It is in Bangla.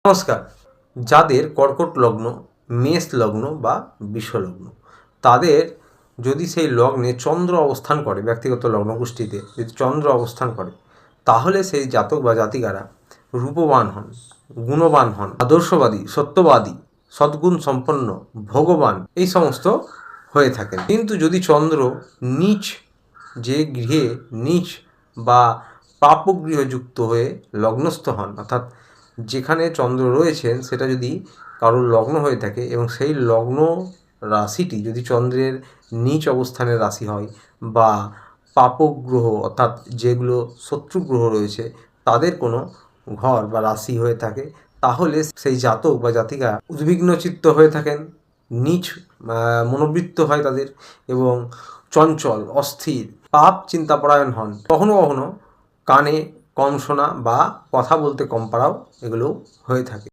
নমস্কার। যাদের কর্কট লগ্ন, মেষ লগ্ন বা বৃষ লগ্ন, তাদের যদি সেই লগ্নে চন্দ্র অবস্থান করে, ব্যক্তিগত লগ্নগোষ্ঠীতে যদি চন্দ্র অবস্থান করে, তাহলে সেই জাতক বা জাতিকারা রূপবান হন, গুণবান হন, আদর্শবাদী, সত্যবাদী, সদ্গুণ সম্পন্ন, ভগবান এই সমস্ত হয়ে থাকেন। কিন্তু যদি চন্দ্র নীচ, যে গৃহে নীচ বা পাপগৃহযুক্ত হয়ে লগ্নস্থ হন, অর্থাৎ যেখানে চন্দ্র রয়েছেন সেটা যদি কারোর লগ্ন হয়ে থাকে এবং সেই লগ্ন রাশিটি যদি চন্দ্রের নীচ অবস্থানের রাশি হয় বা পাপগ্রহ অর্থাৎ যেগুলো শত্রুগ্রহ রয়েছে তাদের কোনো ঘর বা রাশি হয়ে থাকে, তাহলে সেই জাতক বা জাতিকা উদ্বিগ্নচিত্ত হয়ে থাকেন, নীচ মনোবৃত্ত হয় তাদের এবং চঞ্চল, অস্থির, পাপ চিন্তাপরায়ণ হন। কখনো কখনো কানে কম শোনা বা কথা বলতে কম পারাও এগুলো হয়ে থাকে।